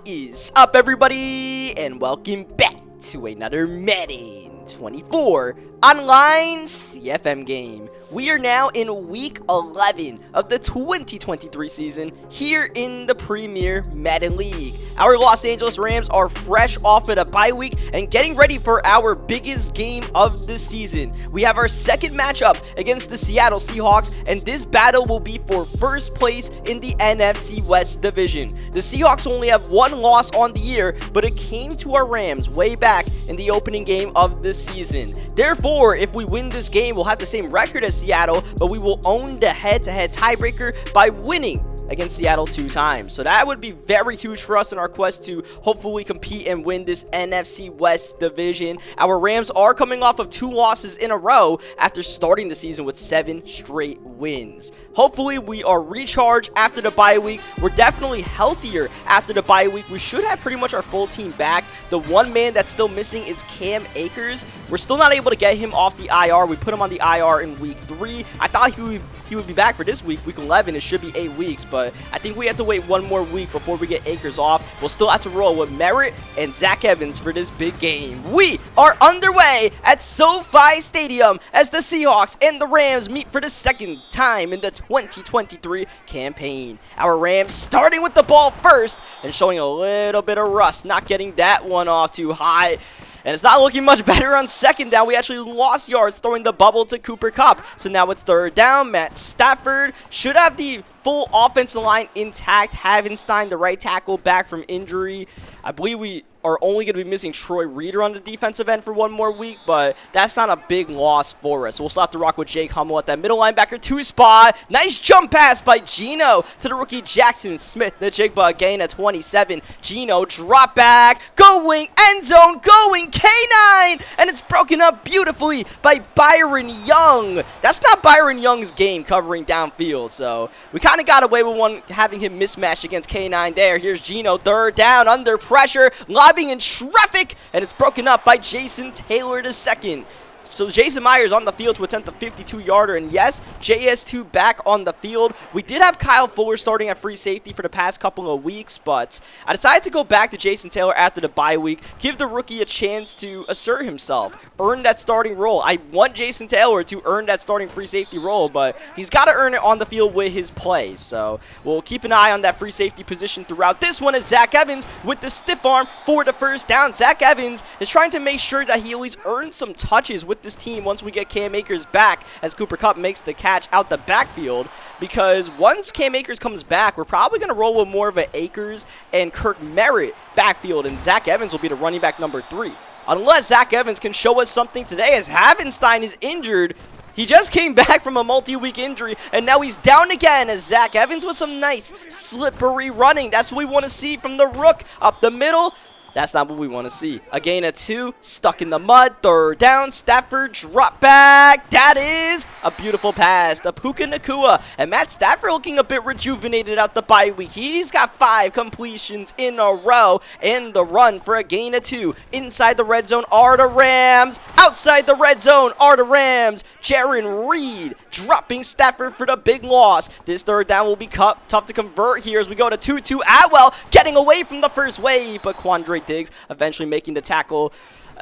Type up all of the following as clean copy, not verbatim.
What is up, everybody, and welcome back to another Madden 24 online CFM game. We are now in week 11 of the 2023 season here in the Premier Madden League. Our Los Angeles Rams are fresh off of a bye week and getting ready for our biggest game of the season. We have our second matchup against the Seattle Seahawks, and this battle will be for first place in the NFC West division. The Seahawks only have one loss on the year, but it came to our Rams way back in the opening game of the season. Therefore, if we win this game, we'll have the same record as Seattle, but we will own the head-to-head tiebreaker by winning against Seattle 2 times. So that would be very huge for us in our quest to hopefully compete and win this NFC West division. Our Rams are coming off of 2 losses in a row after starting the season with 7 straight wins. Hopefully we are recharged after the bye week. We're definitely healthier after the bye week. We should have pretty much our full team back. The one man that's still missing is Cam Akers. We're still not able to get him off the IR. We put him on the IR in week 3. I thought he would be back for this week, week 11. It should be 8 weeks, but I think we have to wait one more week before we get Akers off. We'll still have to roll with Merritt and Zach Evans for this big game. We are underway at SoFi Stadium as the Seahawks and the Rams meet for the second time in the 2023 campaign. Our Rams starting with the ball first and showing a little bit of rust, not getting that one off too high. And it's not looking much better on second down. We actually lost yards throwing the bubble to Cooper Kupp. So now it's third down. Matt Stafford should have the full offensive line intact. Havenstein, the right tackle, back from injury. I believe we are only going to be missing Troy Reeder on the defensive end for one more week, but that's not a big loss for us. So we'll still have to rock with Jake Hummel at that middle linebacker 2 spot. Nice jump pass by Geno to the rookie Jackson Smith. The Jigba gain at 27. Geno drop back, going end zone, going K9, and it's broken up beautifully by Byron Young. That's not Byron Young's game covering downfield, so we kind of got away with one having him mismatched against K9 there. Here's Geno, third down, under pressure, lobbing in traffic, and it's broken up by Jason Taylor II. So Jason Myers on the field to attempt a 52-yarder, and yes, JS2 back on the field. We did have Kyle Fuller starting at free safety for the past couple of weeks, but I decided to go back to Jason Taylor after the bye week, give the rookie a chance to assert himself, earn that starting role. I want Jason Taylor to earn that starting free safety role, but he's got to earn it on the field with his play. So we'll keep an eye on that free safety position throughout. This one is Zach Evans with the stiff arm for the first down. Zach Evans is trying to make sure that he always earns some touches with this team once we get Cam Akers back, as Cooper Kupp makes the catch out the backfield, because once Cam Akers comes back, we're probably going to roll with more of an Akers and Kirk Merritt backfield, and Zach Evans will be the running back number 3. Unless Zach Evans can show us something today, as Havenstein is injured. He just came back from a multi-week injury, and now he's down again as Zach Evans with some nice slippery running. That's what we want to see from the rook up the middle. That's not what we want to see. A gain of 2, stuck in the mud, third down, Stafford drop back. That is a beautiful pass to Puka Nacua. And Matt Stafford looking a bit rejuvenated out the bye week. He's got 5 completions in a row, and the run for a gain of 2. Inside the red zone are the Rams. Outside the red zone are the Rams. Jaron Reed dropping Stafford for the big loss. This third down will be tough to convert here as we go to 2-2. Atwell getting away from the first wave, but Quandre Diggs eventually making the tackle.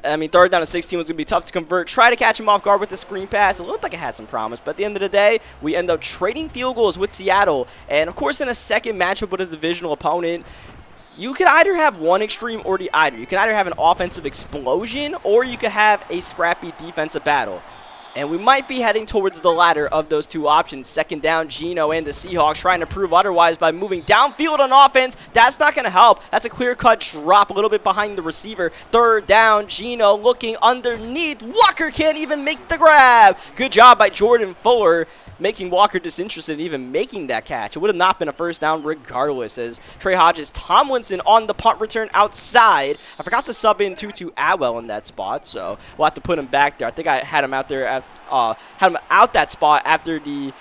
I mean, third down to 16 was going to be tough to convert. Try to catch him off guard with the screen pass. It looked like it had some promise, but at the end of the day, we end up trading field goals with Seattle. And, of course, in a second matchup with a divisional opponent, you could either have one extreme or the other. You can either have an offensive explosion or you could have a scrappy defensive battle. And we might be heading towards the latter of those 2 options. Second down, Geno and the Seahawks trying to prove otherwise by moving downfield on offense. That's not going to help. That's a clear-cut drop a little bit behind the receiver. Third down, Geno looking underneath. Walker can't even make the grab. Good job by Jordan Fuller, making Walker disinterested in even making that catch. It would have not been a first down regardless, as Trey Hodges-Tomlinson on the punt return outside. I forgot to sub in Tutu Atwell in that spot, so we'll have to put him back there. I think I had him out there, had him out that spot after the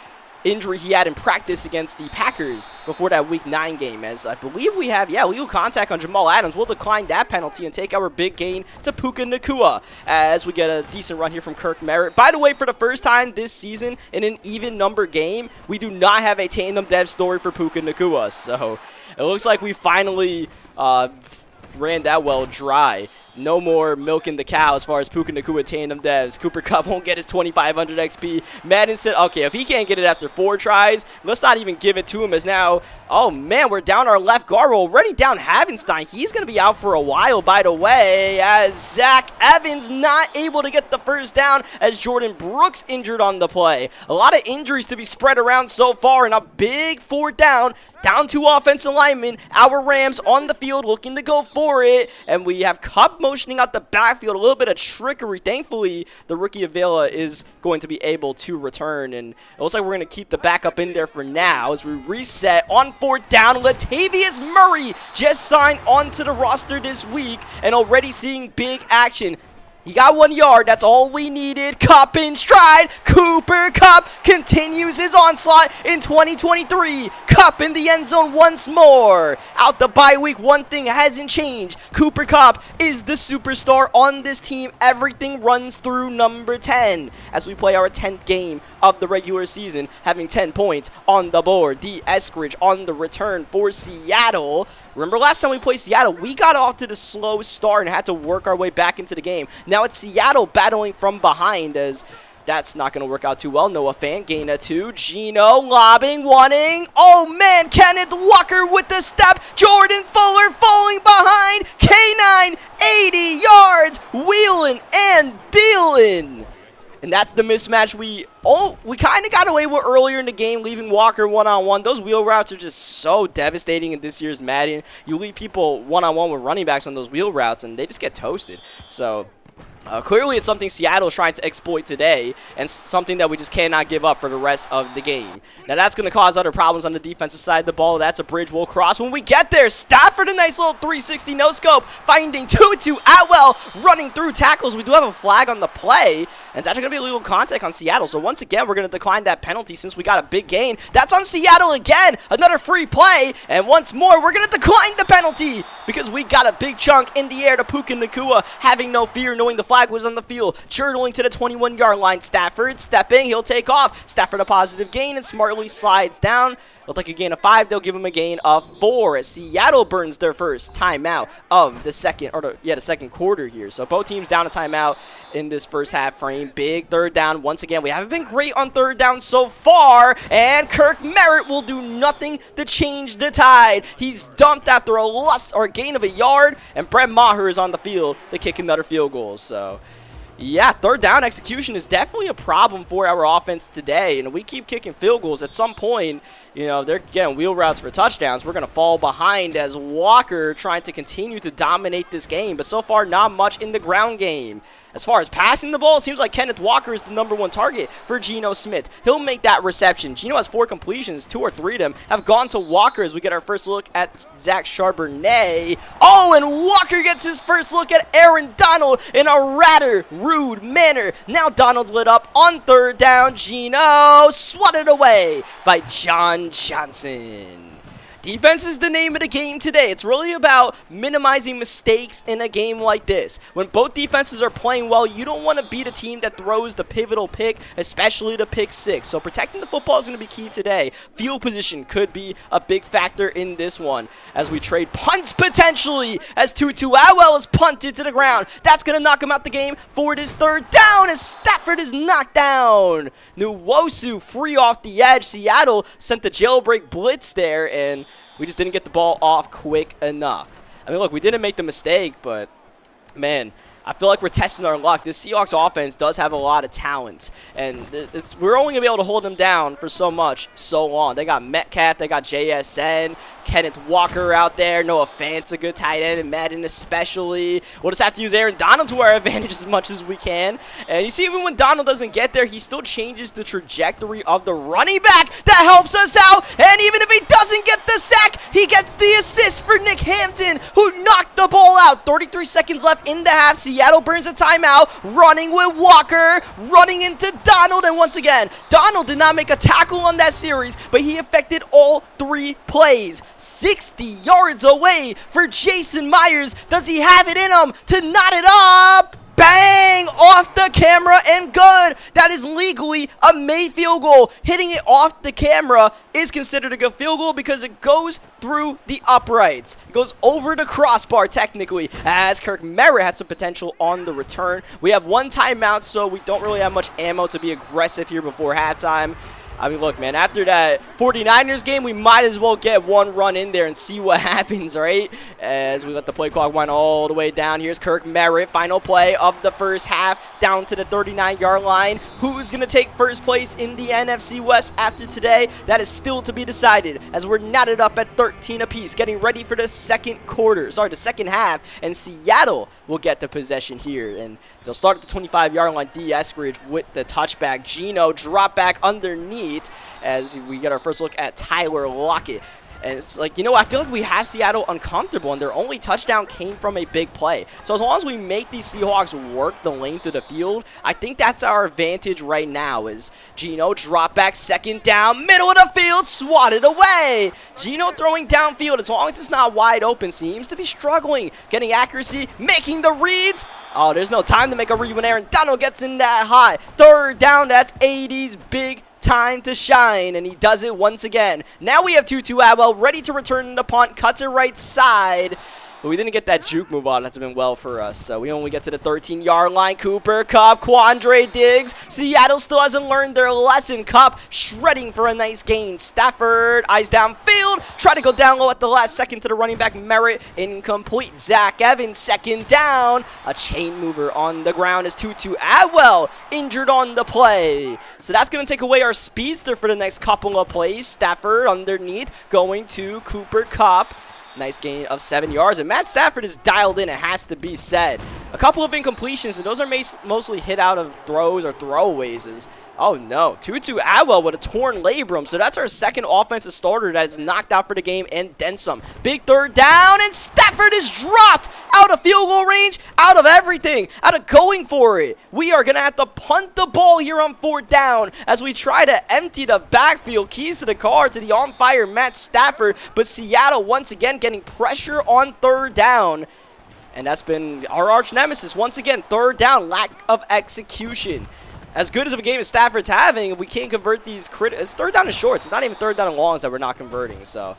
injury he had in practice against the Packers before that Week 9 game, as I believe we have, legal contact on Jamal Adams. We'll decline that penalty and take our big gain to Puka Nacua as we get a decent run here from Kirk Merritt. By the way, for the first time this season in an even number game, we do not have a tandem dev story for Puka Nacua, so it looks like we finally ran that well dry. No more milking the cow as far as Puka Nacua tandem devs. Cooper Kupp won't get his 2,500 XP. Madden said, okay, if he can't get it after 4 tries, let's not even give it to him as now, oh man, we're down our left guard. We're already down Havenstein. He's going to be out for a while, by the way, as Zach Evans not able to get the first down as Jordan Brooks injured on the play. A lot of injuries to be spread around so far, and a big 4th down. Down 2 offensive linemen. Our Rams on the field looking to go for it. And we have Kupp motioning out the backfield. A little bit of trickery. Thankfully, the rookie Avila is going to be able to return. And it looks like we're going to keep the backup in there for now as we reset on 4th down. Latavius Murray just signed onto the roster this week and already seeing big action. He got 1 yard. That's all we needed. Kupp in stride. Cooper Kupp continues his onslaught in 2023. Kupp in the end zone once more. Out the bye week, one thing hasn't changed. Cooper Kupp is the superstar on this team. Everything runs through number 10 as we play our 10th game of the regular season, having 10 points on the board. D. Eskridge on the return for Seattle. Remember last time we played Seattle, we got off to the slow start and had to work our way back into the game. Now it's Seattle battling from behind as that's not going to work out too well. Noah Fant gain a 2. Geno lobbing, wanting. Oh man, Kenneth Walker with the step. Jordan Fuller falling behind. K9, 80 yards, wheeling and dealing. And that's the mismatch we kind of got away with earlier in the game, leaving Walker one-on-one. Those wheel routes are just so devastating in this year's Madden. You leave people one-on-one with running backs on those wheel routes, and they just get toasted. So clearly it's something Seattle is trying to exploit today, and something that we just cannot give up for the rest of the game. Now that's going to cause other problems on the defensive side of the ball. That's a bridge we'll cross when we get there. Stafford, a nice little 360 no-scope, finding Tutu Atwell, running through tackles. We do have a flag on the play, and it's actually going to be illegal contact on Seattle. So once again, we're going to decline that penalty since we got a big gain. That's on Seattle again. Another free play, and once more, we're going to decline the penalty because we got a big chunk in the air to Puka Nacua, having no fear, knowing the flag was on the field, churtling to the 21-yard line. Stafford stepping, he'll take off. Stafford a positive gain and smartly slides down. Looked like a gain of 5. They'll give him a gain of 4 as Seattle burns their first timeout of the second quarter here. So both teams down a timeout in this first half frame. Big 3rd down once again. We haven't been great on 3rd down so far, and Kirk Merritt will do nothing to change the tide. He's dumped after a loss or a gain of a yard, and Brett Maher is on the field to kick another field goal. So yeah, 3rd down execution is definitely a problem for our offense today, and we keep kicking field goals. At some point, you know, they're getting wheel routes for touchdowns. We're going to fall behind as Walker trying to continue to dominate this game, but so far not much in the ground game. As far as passing the ball, it seems like Kenneth Walker is the #1 target for Geno Smith. He'll make that reception. Geno has 4 completions, 2 or 3 of them have gone to Walker as we get our first look at Zach Charbonnet. Oh, and Walker gets his first look at Aaron Donald in a rather rude manner. Now Donald's lit up on 3rd down. Geno swatted away by John Johnson. Defense is the name of the game today. It's really about minimizing mistakes in a game like this. When both defenses are playing well, you don't want to be the team that throws the pivotal pick, especially the pick 6. So protecting the football is going to be key today. Field position could be a big factor in this one as we trade punts potentially as Tutu Atwell is punted to the ground. That's going to knock him out the game for this 3rd down as Stafford is knocked down. Nwosu free off the edge. Seattle sent the jailbreak blitz there, and we just didn't get the ball off quick enough. I mean, look, we didn't make the mistake, but, man, I feel like we're testing our luck. This Seahawks offense does have a lot of talent, and we're only going to be able to hold them down for so long. They got Metcalf, they got JSN, Kenneth Walker out there, Noah Fant's a good tight end, and Madden especially. We'll just have to use Aaron Donald to our advantage as much as we can. And you see, even when Donald doesn't get there, he still changes the trajectory of the running back. That helps us out, and even if he doesn't get the sack, he gets the assist for Nick Hampton, who knocked the ball out. 33 seconds left in the half. Seattle burns a timeout, running with Walker, running into Donald, and once again, Donald did not make a tackle on that series, but he affected all 3 plays. 60 yards away for Jason Myers. Does he have it in him to knot it up? Bang! Off the camera and good. That is legally a made field goal. Hitting it off the camera is considered a good field goal because it goes through the uprights. It goes over the crossbar technically, as Kirk Merritt had some potential on the return. We have one timeout, so we don't really have much ammo to be aggressive here before halftime. I mean, look, man, after that 49ers game, we might as well get one run in there and see what happens, right? As we let the play clock wind all the way down. Here's Kirk Merritt, final play of the first half, down to the 39-yard line. Who's going to take first place in the NFC West after today? That is still to be decided, as we're knotted up at 13 apiece, getting ready for the second half, and Seattle will get the possession here. And they'll start at the 25-yard line. D. Eskridge with the touchback. Geno drop back underneath as we get our first look at Tyler Lockett. And it's like, you know, I feel like we have Seattle uncomfortable, and their only touchdown came from a big play. So as long as we make these Seahawks work the length of the field, I think that's our advantage right now. Is Geno drop back, second down, middle of the field, swatted away. Geno throwing downfield, as long as it's not wide open, seems to be struggling. Getting accuracy, making the reads. Oh, there's no time to make a read when Aaron Donald gets in that high. Third down, that's 80's big time to shine, and he does it once again. Now we have Tutu Atwell ready to return the punt, cuts it right side. But we didn't get that juke move on. That's been well for us. So we only get to the 13-yard line. Cooper Kupp, Quandre Diggs. Seattle still hasn't learned their lesson. Kupp shredding for a nice gain. Stafford, eyes downfield. Try to go down low at the last second to the running back. Merritt, incomplete. Zach Evans, second down. A chain mover on the ground is Tutu Atwell injured on the play. So that's going to take away our speedster for the next couple of plays. Stafford underneath, going to Cooper Kupp. Nice gain of 7 yards, and Matt Stafford is dialed in, it has to be said. A couple of incompletions, and those are mostly hit out of throws or throwaways. Oh no, Tutu Atwell with a torn labrum, so that's our second offensive starter that is knocked out for the game and then some. Big third down, and Stafford is dropped out of field goal range, out of everything, out of going for it. We are going to have to punt the ball here on fourth down as we try to empty the backfield. Keys to the car to the on-fire Matt Stafford, but Seattle once again getting pressure on third down. And that's been our arch nemesis. Once again, third down, lack of execution. As good as of a game as Stafford's having, if we can't convert these it's third down and shorts. It's not even third down and longs that we're not converting. So,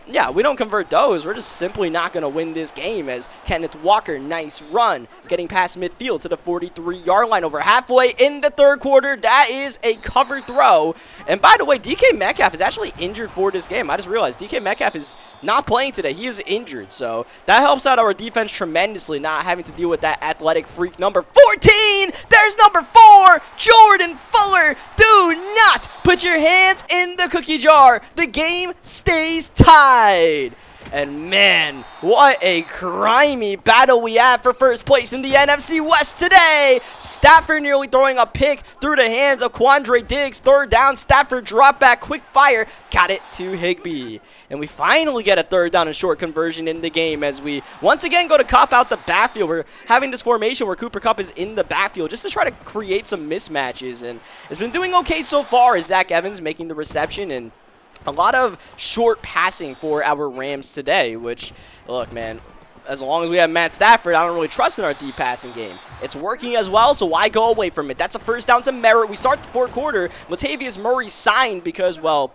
yeah, we don't convert those. We're just simply not going to win this game. As Kenneth Walker, nice run, getting past midfield to the 43-yard line over halfway in the third quarter. That is a covered throw. And by the way, DK Metcalf is actually injured for this game. I just realized DK Metcalf is not playing today. He is injured. So that helps out our defense tremendously, not having to deal with that athletic freak number 14. There's number 4, Jordan Fuller. Do not put your hands in the cookie jar. The game stays tied. And man, what a grimy battle we have for first place in the NFC West today. Stafford nearly throwing a pick through the hands of Quandre Diggs. Third down, Stafford drop back, quick fire, got it to Higbee. And we finally get a third down and short conversion in the game as we once again go to Kupp out the backfield. We're having this formation where Cooper Kupp is in the backfield just to try to create some mismatches. And it's been doing okay so far as Zach Evans making the reception, and a lot of short passing for our Rams today, which, look, man, as long as we have Matt Stafford, I don't really trust in our deep passing game. It's working as well, so why go away from it? That's a first down to Merritt. We start the fourth quarter. Latavius Murray signed because, well,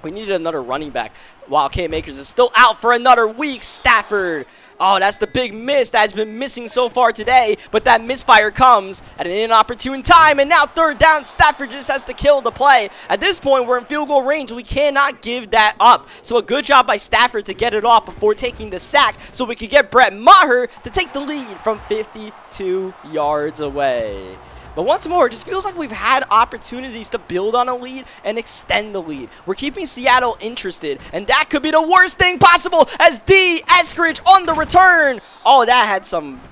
we needed another running back while Cam Akers is still out for another week. Stafford. Oh, that's the big miss that's been missing so far today, but that misfire comes at an inopportune time, and now third down, Stafford just has to kill the play. At this point, we're in field goal range. We cannot give that up. So a good job by Stafford to get it off before taking the sack so we could get Brett Maher to take the lead from 52 yards away. But once more, it just feels like we've had opportunities to build on a lead and extend the lead. We're keeping Seattle interested, and that could be the worst thing possible as D. Eskridge on the return. Oh, that had some,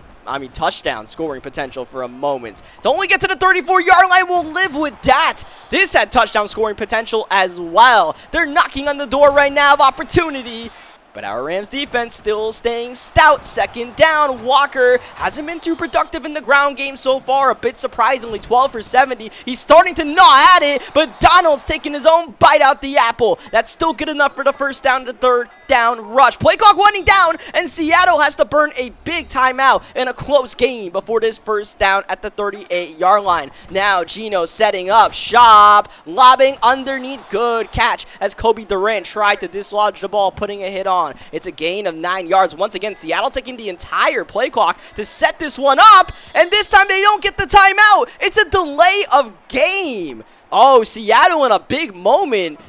touchdown scoring potential for a moment. To only get to the 34-yard line, we'll live with that. This had touchdown scoring potential as well. They're knocking on the door right now of opportunity. But our Rams defense still staying stout. Second down, Walker hasn't been too productive in the ground game so far. A bit surprisingly, 12 for 70. He's starting to gnaw at it, but Donald's taking his own bite out the apple. That's still good enough for the first down to third. down rush. Play clock winding down, and Seattle has to burn a big timeout in a close game before this first down at the 38-yard line. Now Geno setting up shop, lobbing underneath. Good catch as Kobe Durant tried to dislodge the ball, putting a hit on. It's a gain of 9 yards. Once again, Seattle taking the entire play clock to set this one up, and this time they don't get the timeout. It's a delay of game. Oh, Seattle in a big moment.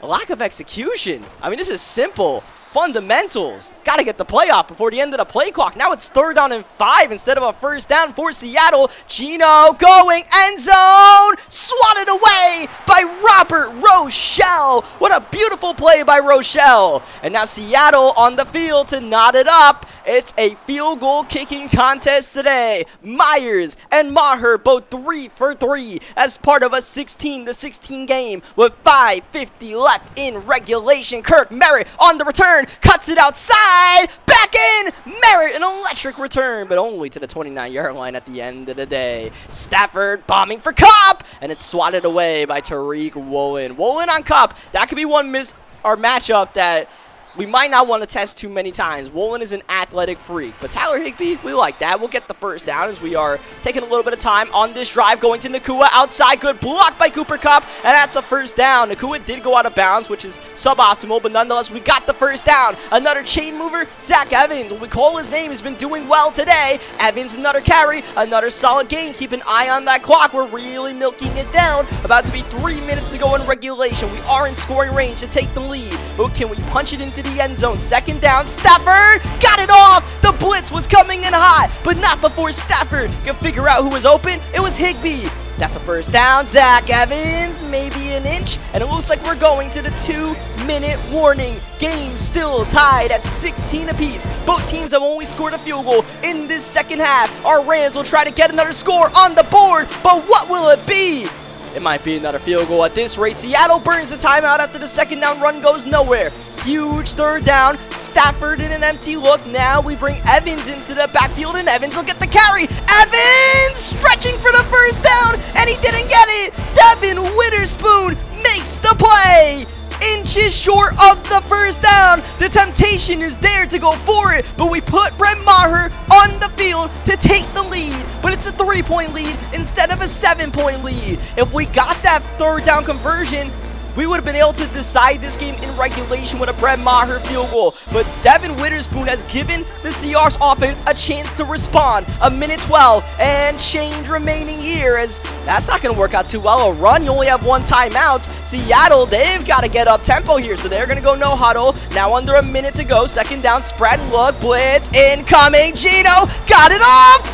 A lack of execution. I mean, this is simple. Fundamentals. Got to get the play off before the end of the play clock. Now it's 3rd down and 5 instead of a first down for Seattle. Geno going end zone. Swatted away by Robert Rochelle. What a beautiful play by Rochelle. And now Seattle on the field to knot it up. It's a field goal kicking contest today. Myers and Maher both 3 for 3 as part of a 16-16 game with 5:50 left in regulation. Kirk Merritt on the return, cuts it outside, back in. Merritt, an electric return, but only to the 29-yard line at the end of the day. Stafford bombing for Cup, and it's swatted away by Tariq Woolen. Woolen on Cup. That could be one matchup that we might not want to test too many times. Woolen is an athletic freak, but Tyler Higbee, we like that. We'll get the first down as we are taking a little bit of time on this drive. Going to Nakua outside. Good block by Cooper Kupp, and that's a first down. Nakua did go out of bounds, which is suboptimal, but nonetheless, we got the first down. Another chain mover, Zach Evans. When we call his name, has been doing well today. Evans, another carry, another solid gain. Keep an eye on that clock. We're really milking it down. About to be 3 minutes to go in regulation. We are in scoring range to take the lead, but can we punch it into the end zone? Second down, Stafford got it off. The blitz was coming in hot, but not before Stafford could figure out who was open. It was Higbee. That's a first down. Zach Evans, maybe an inch, and it looks like we're going to the 2-minute warning. Game still tied at 16 apiece. Both teams have only scored a field goal in this second half. Our Rams will try to get another score on the board, but what will it be? It might be another field goal at this rate. Seattle burns the timeout after the second down run goes nowhere. Huge 3rd down. Stafford in an empty look. Now we bring Evans into the backfield, and Evans will get the carry. Evans stretching for the first down, and he didn't get it. Devin Witherspoon makes the play. Inches short of the first down. The temptation is there to go for it, but we put Brett Maher on the field to take the lead, but it's a 3-point lead instead of a 7-point lead. If we got that 3rd down conversion, we would have been able to decide this game in regulation with a Brett Maher field goal. But Devin Witherspoon has given the Seahawks offense a chance to respond. A minute 12 and change remaining here, as that's not going to work out too well. A run, you only have 1 timeout. Seattle, they've got to get up tempo here, so they're going to go no huddle. Now under a minute to go. Second down, spread look, blitz incoming. Geno got it off.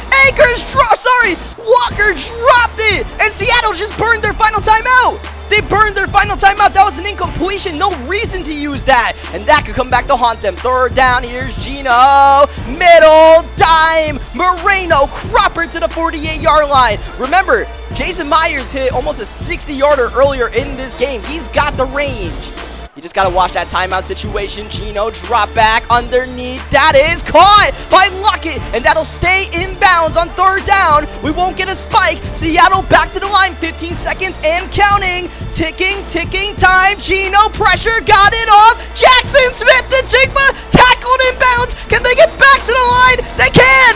Walker dropped it, and Seattle just burned their final timeout. They burned their final timeout. That was an incompletion. No reason to use that. And that could come back to haunt them. 3rd down. Here's Geno. Middle. Dime. Moreno. Cropper to the 48-yard line. Remember, Jason Myers hit almost a 60-yarder earlier in this game. He's got the range. You just got to watch that timeout situation. Geno drop back underneath. That is caught by Luckett, and that'll stay in bounds on 3rd down. We won't get a spike. Seattle back to the line. 15 seconds and counting. Ticking time. Geno pressure. Got it off. Jackson Smith-Njigba tackled in bounds. Can they get back to the line? They can.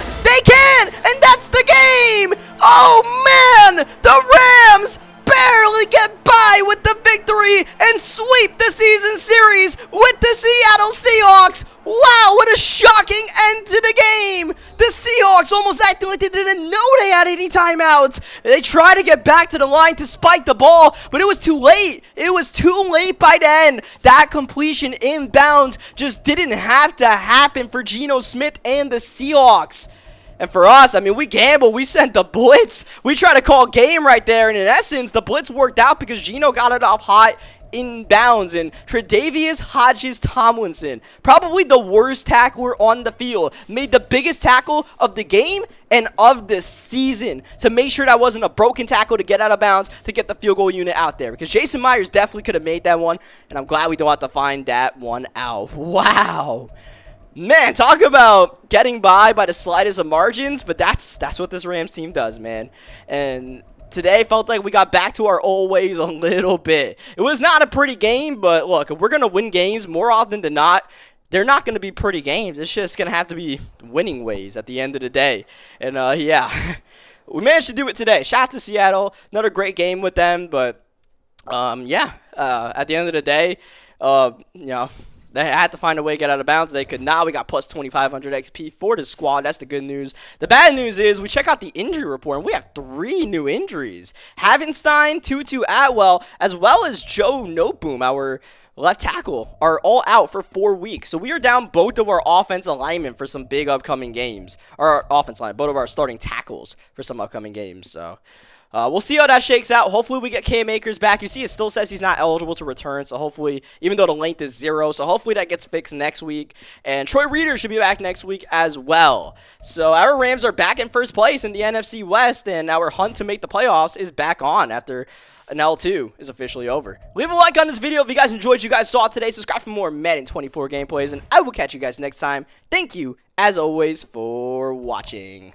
And that's the game. Oh, man. The Rams barely get by with the victory and sweep the season series with the Seattle Seahawks. Wow, what a shocking end to the game. The Seahawks almost acting like they didn't know they had any timeouts. They tried to get back to the line to spike the ball, but it was too late. It was too late by then. That completion inbounds just didn't have to happen for Geno Smith and the Seahawks. And for us, I mean, we gambled. We sent the blitz. We tried to call game right there. And in essence, the blitz worked out because Geno got it off hot inbounds. And Tre'Davious Hodges-Tomlinson, probably the worst tackler on the field, made the biggest tackle of the game and of the season to make sure that wasn't a broken tackle to get out of bounds to get the field goal unit out there. Because Jason Myers definitely could have made that one. And I'm glad we don't have to find that one out. Wow. Man, talk about getting by the slightest of margins, but that's what this Rams team does, man. And today felt like we got back to our old ways a little bit. It was not a pretty game, but look, if we're going to win games more often than not, they're not going to be pretty games. It's just going to have to be winning ways at the end of the day. And, yeah, we managed to do it today. Shout out to Seattle. Another great game with them. But, yeah, at the end of the day, you know, they had to find a way to get out of bounds. They could not. We got plus 2,500 XP for the squad. That's the good news. The bad news is we check out the injury report, and we have 3 new injuries. Havenstein, Tutu Atwell, as well as Joe Noteboom, our left tackle, are all out for 4 weeks. So we are down both of our offensive linemen for some big upcoming games. Or our offensive line, both of our starting tackles for some upcoming games. So we'll see how that shakes out. Hopefully we get Cam Akers back. You see it still says he's not eligible to return. So hopefully, even though the length is 0. So hopefully that gets fixed next week. And Troy Reeder should be back next week as well. So our Rams are back in first place in the NFC West. And our hunt to make the playoffs is back on after an L2 is officially over. Leave a like on this video if you guys enjoyed what you guys saw today. Subscribe for more Madden 24 gameplays. And I will catch you guys next time. Thank you, as always, for watching.